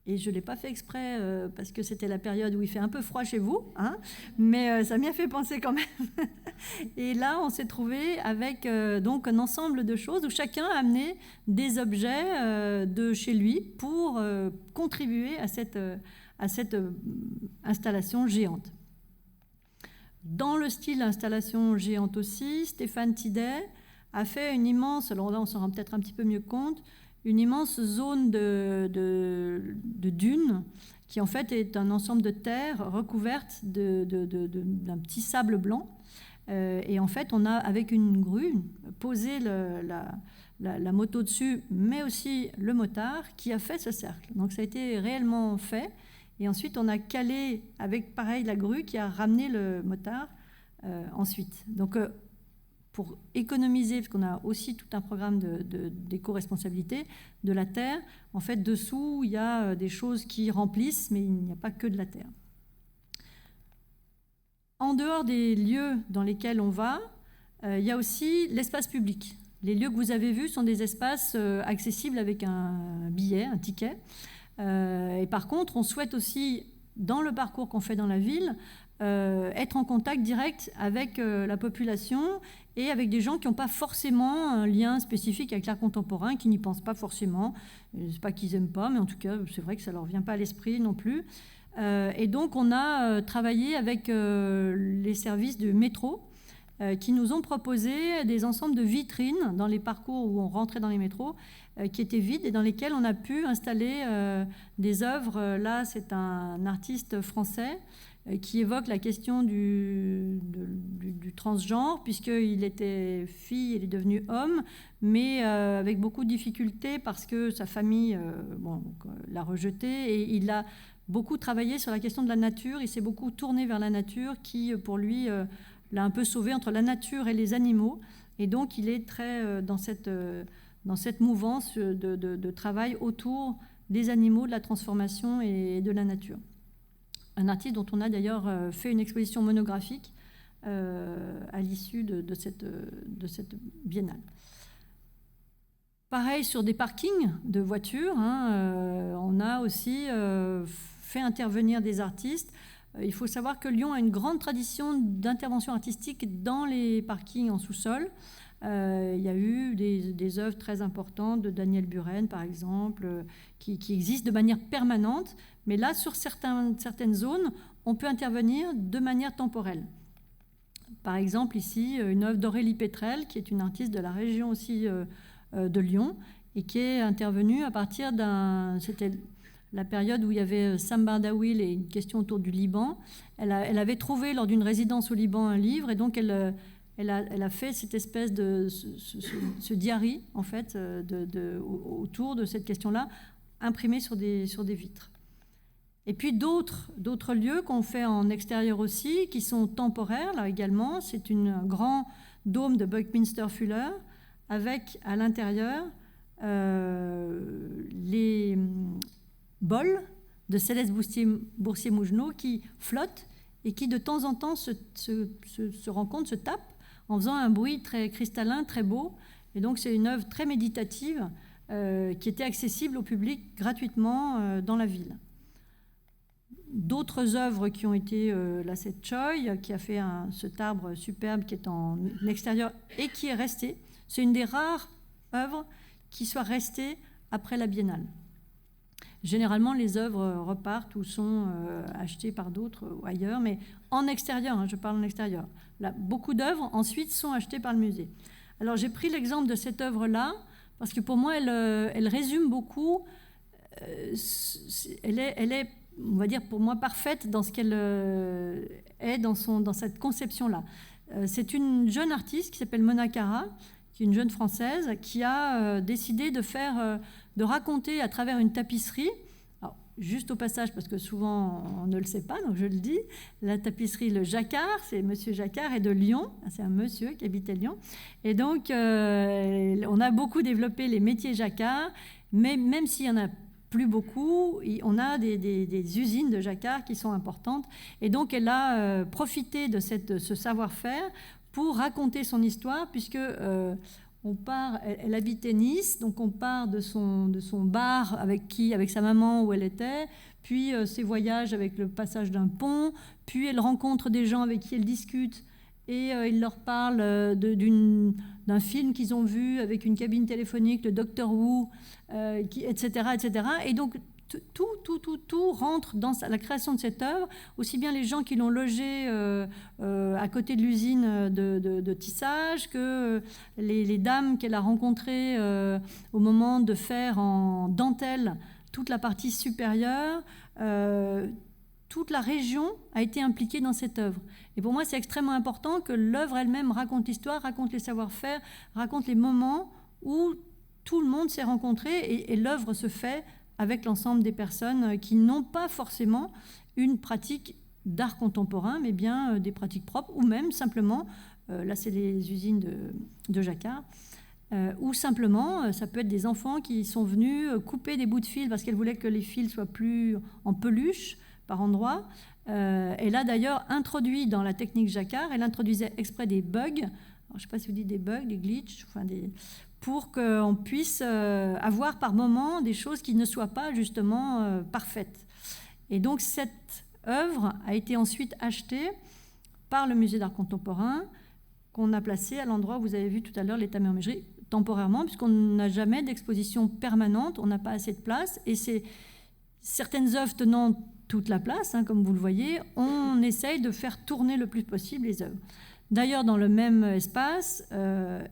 je ne l'ai pas fait exprès parce que c'était la période où il fait un peu froid chez vous, hein, mais ça m'y a fait penser quand même. Et là, on s'est trouvé avec donc un ensemble de choses où chacun a amené des objets de chez lui pour contribuer à cette installation géante. Dans le style installation géante aussi, Stéphane Tidet a fait une immense, alors là on s'en rend peut-être un petit peu mieux compte, une immense zone de dunes qui en fait est un ensemble de terre recouverte d'un petit sable blanc. Et en fait, on a, avec une grue, posé la moto dessus, mais aussi le motard qui a fait ce cercle. Donc ça a été réellement fait. Et ensuite, on a calé avec, pareil, la grue qui a ramené le motard ensuite. Donc, pour économiser, parce qu'on a aussi tout un programme d'éco-responsabilité de la terre, en fait, dessous, il y a des choses qui remplissent, mais il n'y a pas que de la terre. En dehors des lieux dans lesquels on va, il y a aussi l'espace public. Les lieux que vous avez vus sont des espaces accessibles avec un billet, un ticket. Et par contre, on souhaite aussi, dans le parcours qu'on fait dans la ville, être en contact direct avec la population et avec des gens qui n'ont pas forcément un lien spécifique avec l'art contemporain, qui n'y pensent pas forcément. C'est pas qu'ils n'aiment pas, mais en tout cas, c'est vrai que ça ne leur vient pas à l'esprit non plus. Et donc, on a travaillé avec les services de métro qui nous ont proposé des ensembles de vitrines dans les parcours où on rentrait dans les métros, qui étaient vides et dans lesquels on a pu installer des œuvres. Là, c'est un artiste français qui évoque la question du transgenre, puisqu'il était fille, il est devenu homme, mais avec beaucoup de difficultés parce que sa famille l'a rejeté, et il a beaucoup travaillé sur la question de la nature. Il s'est beaucoup tourné vers la nature qui, pour lui, l'a un peu sauvé entre la nature et les animaux. Et donc, il est très dans cette mouvance de travail autour des animaux, de la transformation et de la nature. Un artiste dont on a d'ailleurs fait une exposition monographique à l'issue de cette biennale. Pareil sur des parkings de voitures, on a aussi fait intervenir des artistes. Il faut savoir que Lyon a une grande tradition d'intervention artistique dans les parkings en sous-sol. Il y a eu des œuvres très importantes de Daniel Buren, par exemple, qui existent de manière permanente. Mais là, sur certaines zones, on peut intervenir de manière temporelle. Par exemple, ici, une œuvre d'Aurélie Pétrel, qui est une artiste de la région aussi de Lyon, et qui est intervenue à partir c'était la période où il y avait Sam Bardawil et une question autour du Liban. Elle avait trouvé lors d'une résidence au Liban un livre, et donc elle a fait cette espèce de ce diary, en fait, autour de cette question-là, imprimé sur des vitres. Et puis d'autres lieux qu'on fait en extérieur aussi, qui sont temporaires, là également. C'est un grand dôme de Buckminster Fuller, avec à l'intérieur les bols de Céleste Boursier-Mougenot qui flottent et qui de temps en temps se rencontrent, se tapent, en faisant un bruit très cristallin, très beau. Et donc c'est une œuvre très méditative qui était accessible au public gratuitement dans la ville. D'autres œuvres qui ont été Lassette Choi, qui a fait cet arbre superbe qui est en extérieur et qui est resté. C'est une des rares œuvres qui soit restée après la Biennale. Généralement, les œuvres repartent ou sont achetées par d'autres ou ailleurs, mais en extérieur, je parle en extérieur. Là, beaucoup d'œuvres, ensuite, sont achetées par le musée. Alors, j'ai pris l'exemple de cette œuvre-là, parce que pour moi, elle résume beaucoup. Elle est, on va dire, pour moi, parfaite dans ce qu'elle est dans cette conception-là. C'est une jeune artiste qui s'appelle Mona Cara, qui est une jeune Française, qui a décidé de raconter à travers une tapisserie. Alors, juste au passage, parce que souvent on ne le sait pas, donc je le dis, la tapisserie Le Jacquard, c'est Monsieur Jacquard est de Lyon, c'est un monsieur qui habitait Lyon, et donc on a beaucoup développé les métiers Jacquard, mais même s'il y en a plus beaucoup, on a des usines de Jacquard qui sont importantes, et donc elle a profité de ce savoir-faire pour raconter son histoire, puisque elle habitait Nice, donc on part de son bar avec sa maman où elle était, puis ses voyages avec le passage d'un pont, puis elle rencontre des gens avec qui elle discute, et il leur parle d'un film qu'ils ont vu avec une cabine téléphonique, le Docteur Who, etc., etc. Et donc tout rentre dans la création de cette œuvre, aussi bien les gens qui l'ont logé à côté de l'usine de tissage que les dames qu'elle a rencontrées au moment de faire en dentelle toute la partie supérieure. Toute la région a été impliquée dans cette œuvre. Et pour moi, c'est extrêmement important que l'œuvre elle-même raconte l'histoire, raconte les savoir-faire, raconte les moments où tout le monde s'est rencontré et l'œuvre se fait avec l'ensemble des personnes qui n'ont pas forcément une pratique d'art contemporain, mais bien des pratiques propres, ou même simplement, là c'est les usines de Jacquard, ou simplement, ça peut être des enfants qui sont venus couper des bouts de fil parce qu'elles voulaient que les fils soient plus en peluche par endroits. Elle a d'ailleurs introduit dans la technique Jacquard, elle introduisait exprès des bugs, alors, je ne sais pas si vous dites des bugs, des glitches, enfin pour qu'on puisse avoir par moment des choses qui ne soient pas justement parfaites. Et donc cette œuvre a été ensuite achetée par le Musée d'art contemporain, qu'on a placé à l'endroit où vous avez vu tout à l'heure l'état-ménagerie, temporairement, puisqu'on n'a jamais d'exposition permanente, on n'a pas assez de place, et c'est certaines œuvres tenant toute la place, comme vous le voyez, on essaye de faire tourner le plus possible les œuvres. D'ailleurs, dans le même espace,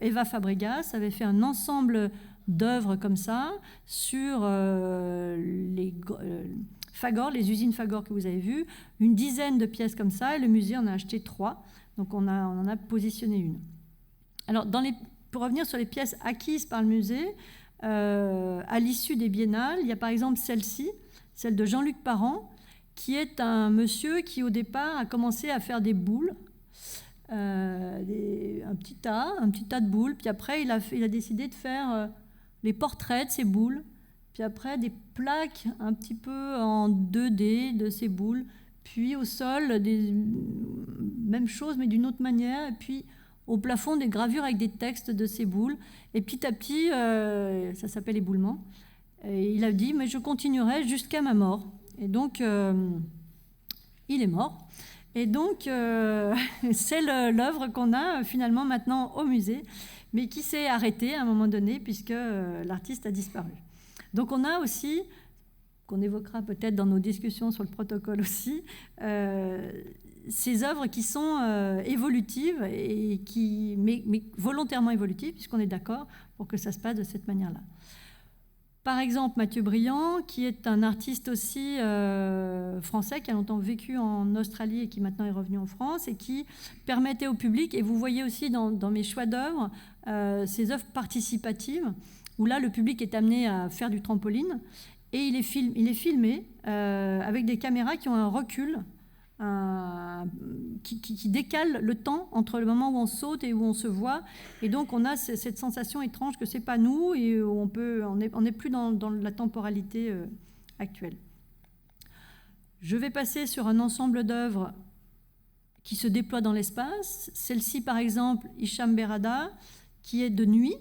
Eva Fabregas avait fait un ensemble d'œuvres comme ça sur les Fagor, les usines Fagor que vous avez vues, une dizaine de pièces comme ça, et le musée en a acheté 3, donc on en a positionné une. Alors, pour revenir sur les pièces acquises par le musée, à l'issue des biennales, il y a par exemple celle-ci, celle de Jean-Luc Parent, qui est un monsieur qui au départ a commencé à faire des boules, un petit tas de boules, puis après il a décidé de faire les portraits de ces boules, puis après des plaques un petit peu en 2D de ces boules, puis au sol même chose mais d'une autre manière, et puis au plafond des gravures avec des textes de ces boules, et petit à petit ça s'appelle éboulement, et il a dit mais je continuerai jusqu'à ma mort. Et donc, il est mort. Et donc, c'est l'œuvre qu'on a finalement maintenant au musée, mais qui s'est arrêtée à un moment donné puisque l'artiste a disparu. Donc, on a aussi, qu'on évoquera peut-être dans nos discussions sur le protocole aussi, ces œuvres qui sont évolutives, mais volontairement évolutives, puisqu'on est d'accord pour que ça se passe de cette manière-là. Par exemple, Mathieu Briand, qui est un artiste aussi français, qui a longtemps vécu en Australie et qui maintenant est revenu en France, et qui permettait au public, et vous voyez aussi dans mes choix d'œuvres, ces œuvres participatives, où là, le public est amené à faire du trampoline, et il est filmé avec des caméras qui ont un recul, qui décale le temps entre le moment où on saute et où on se voit, et donc on a cette sensation étrange que c'est pas nous et on n'est plus dans la temporalité actuelle. Je vais passer sur un ensemble d'œuvres qui se déploient dans l'espace. Celle-ci par exemple, Hicham Berrada, qui est de nuit,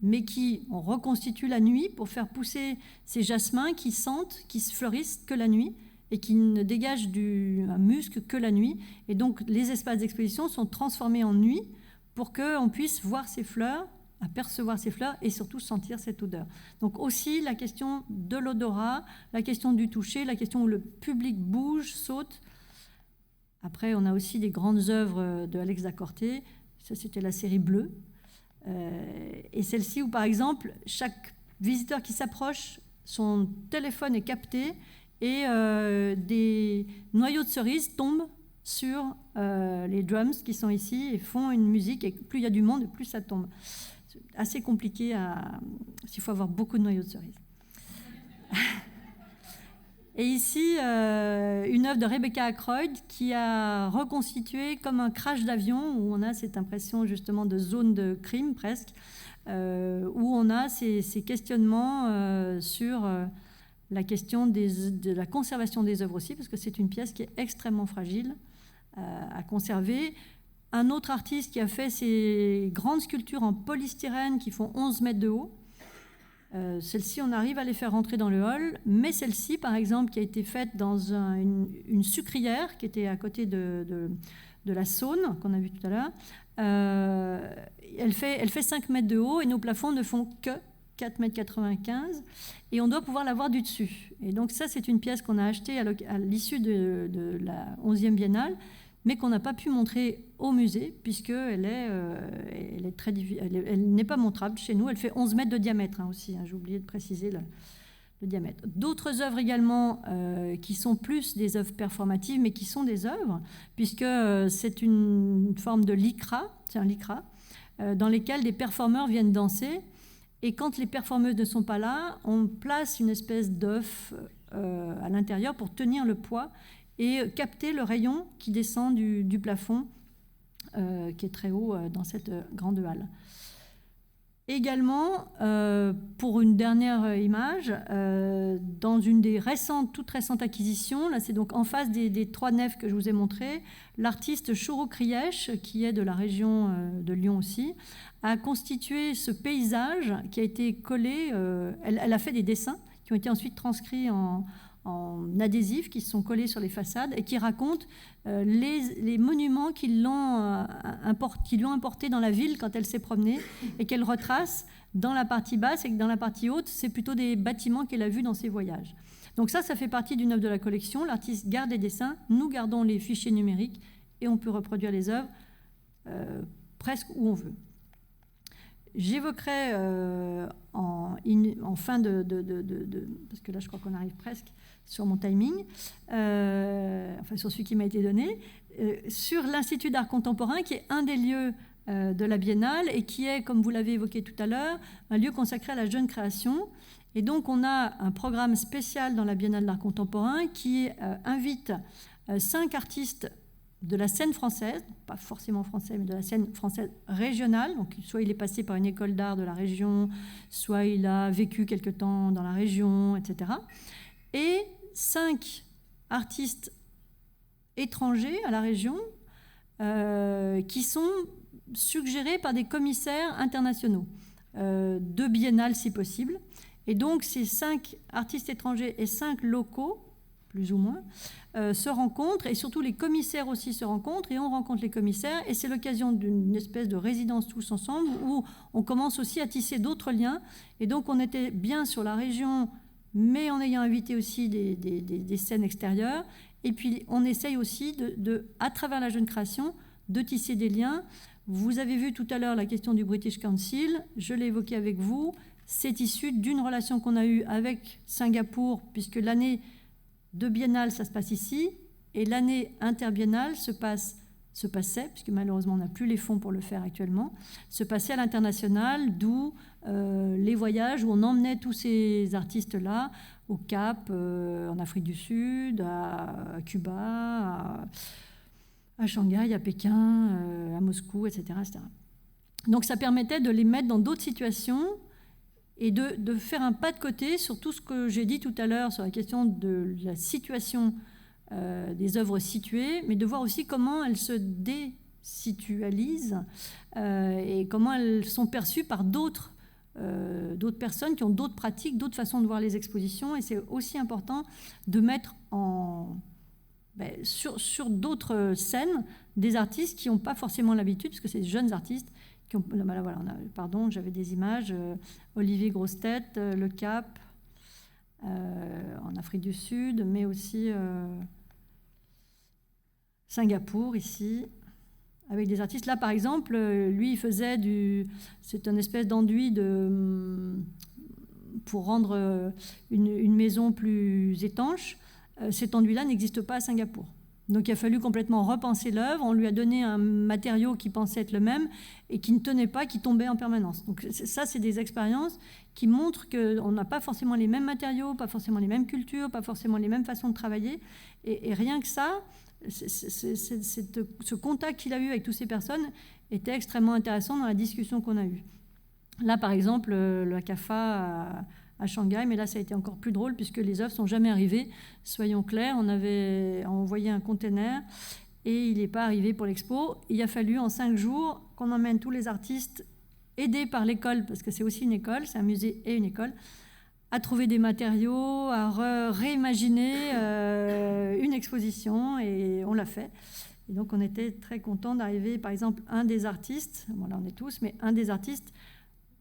mais on reconstitue la nuit pour faire pousser ces jasmins qui sentent, qui se fleurissent que la nuit, et qui ne dégagent un musc que la nuit. Et donc, les espaces d'exposition sont transformés en nuit pour qu'on puisse voir ces fleurs, apercevoir ces fleurs et surtout sentir cette odeur. Donc aussi, la question de l'odorat, la question du toucher, la question où le public bouge, saute. Après, on a aussi des grandes œuvres de Alex Dacorté. Ça, c'était la série Bleue. Et celle-ci où, par exemple, chaque visiteur qui s'approche, son téléphone est capté et des noyaux de cerises tombent sur les drums qui sont ici et font une musique, et plus il y a du monde, plus ça tombe. C'est assez compliqué s'il faut avoir beaucoup de noyaux de cerises. Et ici, une œuvre de Rebecca Ackroyd qui a reconstitué comme un crash d'avion, où on a cette impression justement de zone de crime presque, où on a ces questionnements sur la question de la conservation des œuvres aussi, parce que c'est une pièce qui est extrêmement fragile à conserver. Un autre artiste qui a fait ces grandes sculptures en polystyrène qui font 11 mètres de haut. Celles-ci, on arrive à les faire rentrer dans le hall, mais celle-ci, par exemple, qui a été faite dans une sucrière qui était à côté de la Saône, qu'on a vu tout à l'heure, elle fait 5 mètres de haut et nos plafonds ne font que 4,95 m, et on doit pouvoir la voir du dessus. Et donc ça, c'est une pièce qu'on a achetée à l'issue de la 11e Biennale, mais qu'on n'a pas pu montrer au musée, puisqu'elle elle n'est pas montrable chez nous. Elle fait 11 mètres de diamètre aussi, j'ai oublié de préciser le diamètre. D'autres œuvres également qui sont plus des œuvres performatives, mais qui sont des œuvres, puisque c'est une forme de lycra, c'est un lycra, dans lesquels des performeurs viennent danser. Et quand les performeuses ne sont pas là, on place une espèce d'œuf à l'intérieur pour tenir le poids et capter le rayon qui descend du plafond, qui est très haut dans cette grande halle. Également, pour une dernière image, dans une des toutes récentes acquisitions, là c'est donc en face des 3 nefs que je vous ai montrées, l'artiste Choro Kriesch, qui est de la région de Lyon aussi, a constitué ce paysage qui a été collé, elle a fait des dessins qui ont été ensuite transcrits en adhésifs qui sont collés sur les façades et qui racontent les monuments qui lui ont importé dans la ville quand elle s'est promenée et qu'elle retrace dans la partie basse, et que dans la partie haute, c'est plutôt des bâtiments qu'elle a vus dans ses voyages. Donc ça fait partie d'une œuvre de la collection. L'artiste garde les dessins, nous gardons les fichiers numériques et on peut reproduire les œuvres presque où on veut. J'évoquerai en fin parce que là je crois qu'on arrive presque sur mon timing, sur celui qui m'a été donné, sur l'Institut d'art contemporain, qui est un des lieux de la Biennale et qui est, comme vous l'avez évoqué tout à l'heure, un lieu consacré à la jeune création. Et donc on a un programme spécial dans la Biennale d'art contemporain qui invite 5 artistes de la scène française, pas forcément française, mais de la scène française régionale. Donc, soit il est passé par une école d'art de la région, soit il a vécu quelque temps dans la région, etc. Et 5 artistes étrangers à la région qui sont suggérés par des commissaires internationaux, de biennales si possible. Et donc, ces 5 artistes étrangers et 5 locaux, plus ou moins, se rencontrent, et surtout les commissaires aussi se rencontrent, et on rencontre les commissaires, et c'est l'occasion d'une espèce de résidence tous ensemble, où on commence aussi à tisser d'autres liens, et donc on était bien sur la région, mais en ayant invité aussi des scènes extérieures, et puis on essaye aussi, à travers la jeune création, de tisser des liens. Vous avez vu tout à l'heure la question du British Council, je l'ai évoqué avec vous, c'est issu d'une relation qu'on a eue avec Singapour, puisque l'année de biennale, ça se passe ici, et l'année interbiennale se passait, puisque malheureusement on n'a plus les fonds pour le faire actuellement, se passait à l'international, d'où les voyages où on emmenait tous ces artistes-là au Cap, en Afrique du Sud, à Cuba, à Shanghai, à Pékin, à Moscou, etc., etc. Donc ça permettait de les mettre dans d'autres situations et de faire un pas de côté sur tout ce que j'ai dit tout à l'heure sur la question de la situation des œuvres situées, mais de voir aussi comment elles se désitualisent et comment elles sont perçues par d'autres personnes qui ont d'autres pratiques, d'autres façons de voir les expositions. Et c'est aussi important de mettre sur d'autres scènes des artistes qui n'ont pas forcément l'habitude, parce que c'est des jeunes artistes, pardon, j'avais des images, Olivier Grosse-Tête, Le Cap, en Afrique du Sud, mais aussi Singapour, ici, avec des artistes. Là, par exemple, lui, il faisait c'est une espèce d'enduit pour rendre une maison plus étanche. Cet enduit-là n'existe pas à Singapour. Donc il a fallu complètement repenser l'œuvre. On lui a donné un matériau qui pensait être le même et qui ne tenait pas, qui tombait en permanence. Donc ça, c'est des expériences qui montrent qu'on n'a pas forcément les mêmes matériaux, pas forcément les mêmes cultures, pas forcément les mêmes façons de travailler. Et rien que ça, ce contact qu'il a eu avec toutes ces personnes était extrêmement intéressant dans la discussion qu'on a eue. Là, par exemple, le CAFA à Shanghai, mais là ça a été encore plus drôle puisque les œuvres ne sont jamais arrivées, soyons clairs. On avait envoyé un container et il n'est pas arrivé pour l'expo. Il a fallu en 5 jours qu'on emmène tous les artistes aidés par l'école, parce que c'est aussi une école, c'est un musée et une école, à trouver des matériaux, à réimaginer une exposition, et on l'a fait. Et donc on était très contents d'arriver, par exemple, un des artistes, bon là on est tous, mais un des artistes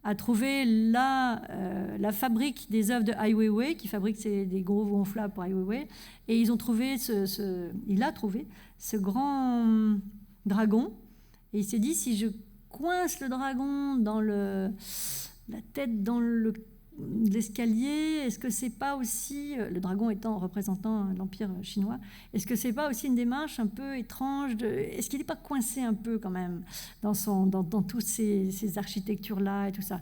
a trouvé la fabrique des œuvres de Ai Weiwei, qui fabrique des gros gonflables pour Ai Weiwei, et il a trouvé ce grand dragon, et il s'est dit, si je coince le dragon dans la tête dans l'escalier, est-ce que c'est pas aussi, le dragon représentant l'Empire chinois, est-ce que c'est pas aussi une démarche un peu étrange, est-ce qu'il n'est pas coincé un peu quand même dans toutes ces architectures-là et tout ça?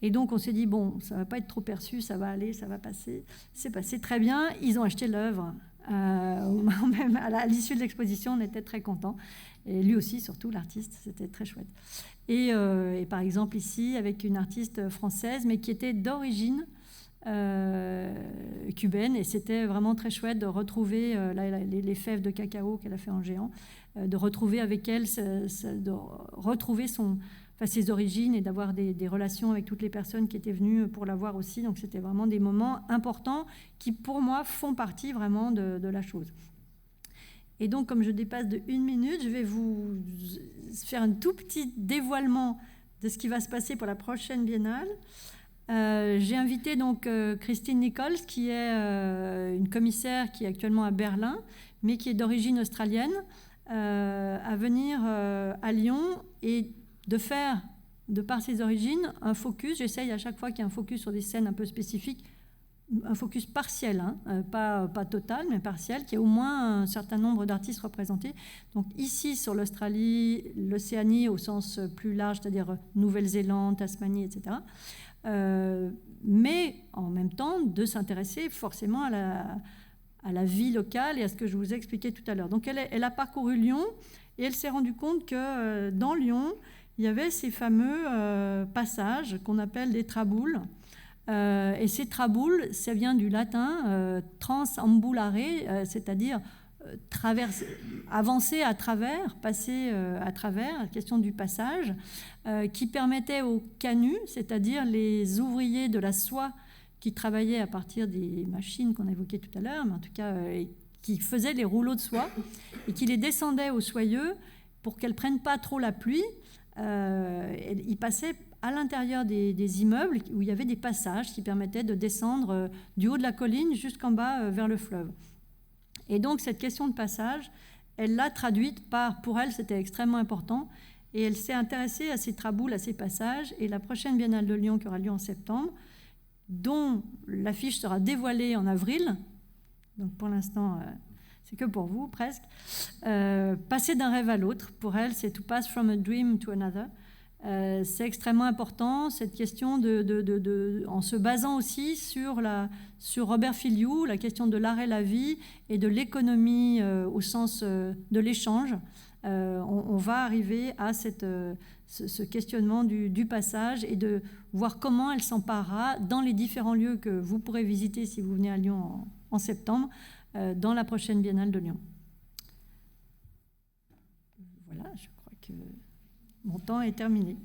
Et donc on s'est dit, bon, ça va pas être trop perçu, ça va aller, ça va passer. C'est passé très bien, ils ont acheté l'œuvre. Même à l'issue de l'exposition, on était très contents. Et lui aussi, surtout l'artiste, c'était très chouette. Et par exemple ici, avec une artiste française, mais qui était d'origine cubaine, et c'était vraiment très chouette de retrouver les fèves de cacao qu'elle a fait en géant, de retrouver avec elle, de retrouver ses origines et d'avoir des relations avec toutes les personnes qui étaient venues pour la voir aussi. Donc c'était vraiment des moments importants qui, pour moi, font partie vraiment de la chose. Et donc, comme je dépasse de 1 minute, je vais vous faire un tout petit dévoilement de ce qui va se passer pour la prochaine biennale. J'ai invité donc Christine Nichols, qui est une commissaire qui est actuellement à Berlin, mais qui est d'origine australienne, à venir à Lyon et de faire, de par ses origines, un focus. J'essaye à chaque fois qu'il y a un focus sur des scènes un peu spécifiques, un focus partiel, pas total, mais partiel, qui a au moins un certain nombre d'artistes représentés. Donc ici, sur l'Australie, l'Océanie au sens plus large, c'est-à-dire Nouvelle-Zélande, Tasmanie, etc. Mais en même temps, de s'intéresser forcément à la vie locale et à ce que je vous ai expliqué tout à l'heure. Donc elle a parcouru Lyon et elle s'est rendue compte que dans Lyon, il y avait ces fameux passages qu'on appelle des traboules. Et ces traboules, ça vient du latin transambulare, c'est-à-dire avancer à travers, passer à travers, la question du passage, qui permettait aux canuts, c'est-à-dire les ouvriers de la soie qui travaillaient à partir des machines qu'on a évoquées tout à l'heure, mais en tout cas qui faisaient les rouleaux de soie et qui les descendaient aux soyeux pour qu'elles ne prennent pas trop la pluie. Ils passaient à l'intérieur des immeubles où il y avait des passages qui permettaient de descendre du haut de la colline jusqu'en bas vers le fleuve. Et donc cette question de passage, elle l'a traduite pour elle, c'était extrêmement important, et elle s'est intéressée à ces traboules, à ces passages, et la prochaine Biennale de Lyon qui aura lieu en septembre, dont l'affiche sera dévoilée en avril, donc pour l'instant c'est que pour vous presque, passer d'un rêve à l'autre, pour elle c'est to pass from a dream to another. C'est extrêmement important, cette question en se basant aussi sur Robert Filliou, la question de l'art et la vie et de l'économie au sens de l'échange. On va arriver à ce questionnement du passage et de voir comment elle s'emparera dans les différents lieux que vous pourrez visiter si vous venez à Lyon en septembre, dans la prochaine Biennale de Lyon. Voilà, je crois que mon temps est terminé.